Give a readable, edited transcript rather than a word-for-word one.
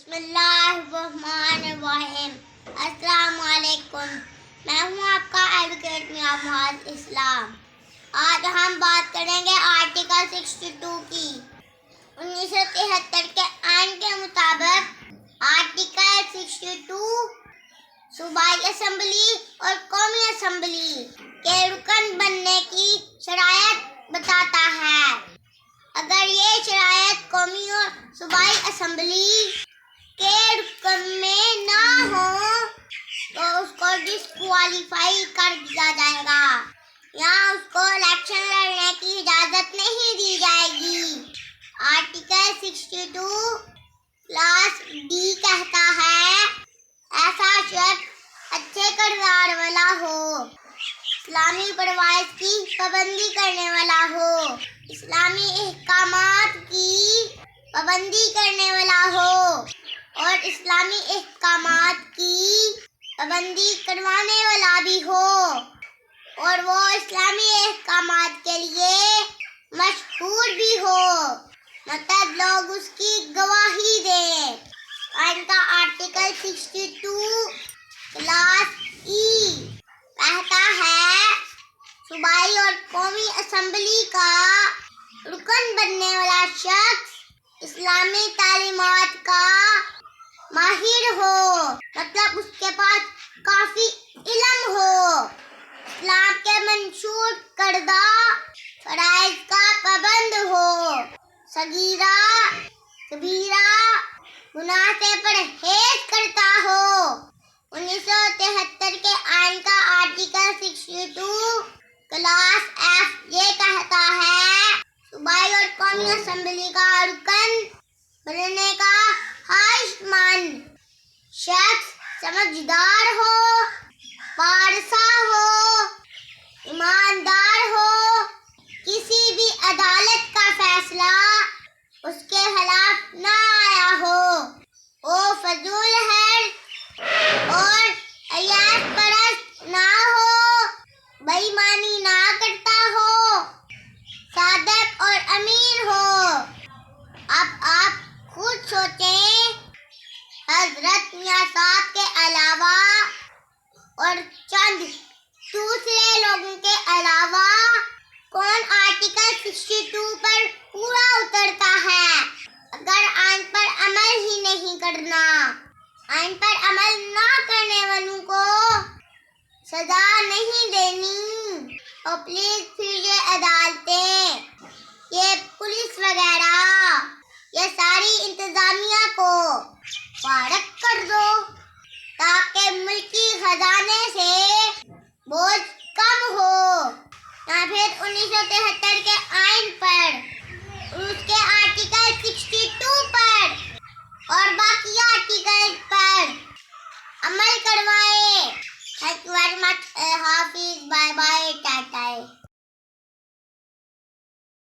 بسم اللہ الرحمن الرحیم۔ السلام علیکم، میں ہوں آپ کا ایڈوکیٹ میاں معاذ اسلام۔ آج ہم بات کریں گے آرٹیکل 62 کی۔ 1973 کے آئین کے مطابق آرٹیکل 62 صوبائی اسمبلی اور قومی اسمبلی کے رکن بننے کی شرائط بتاتا ہے۔ اگر یہ شرائط قومی اور صوبائی اسمبلی کے رکن میں نہ ہو تو اس کو ڈسکوالیفائی کر دیا جائے گا یا اس کو الیکشن لڑنے کی اجازت نہیں دی جائے گی۔ آرٹیکل 62 کلاس ڈی کہتا ہے ایسا شخص اچھے کردار والا ہو، اسلامی فرائض کی پابندی کرنے والا ہو، اسلامی احکامات کی پابندی کرنے والا ہو اور اسلامی احکامات کی پابندی کروانے والا بھی ہو اور وہ اسلامی احکامات کے لیے مشہور بھی ہو، مطلب لوگ اس کی گواہی دیں۔ آئین کا آرٹیکل 62 کلاس ای کہتا ہے صوبائی اور قومی اسمبلی کا رکن بننے والا شخص اسلامی تعلیمات کا ماہر ہو، مطلب اس کے پاس کافی علم ہو، اسلام کے منشور کردہ فرائض کا پابند ہو، صغیرہ کبیرہ گناہ سے پرہیز کرتا ہو۔ 1973 کے آئین کا آرٹیکل 62 کلاس ایف یہ کہتا ہے صوبائی اور قومی اسمبلی کا رکن بننے کا خواہش مند شخص سمجھدار ہو، پارسا ہو، ایماندار ہو، کسی بھی عدالت کا فیصلہ اس کے خلاف نہ آیا ہو، وہ فضول ہے اور عیاش پرست نہ ہو، بے ایمانی نہ کرتا ہو، صادق اور امین ہو۔ اب آپ خود سوچیں، حضرت میاں صاحب کے علاوہ اور چند دوسرے لوگوں کے علاوہ کون آرٹیکل 62 پر پورا اترتا ہے؟ اگر آئین پر عمل ہی نہیں کرنا، آئین پر عمل نہ کرنے والوں کو سزا نہیں دینی تو پلیز پھر یہ عدالتیں، یہ پولیس وغیرہ، یہ ساری انتظامیہ کو فارغ کر دو تاکہ ملکی خزانے سے بوجھ کم ہو، یا پھر 1973 کے آئین پر، اس کے آرٹیکل 62 پر اور باقی آرٹیکل پر عمل کروائیں۔ تھینک یو ویری مچ، حافظ، بائے بائے۔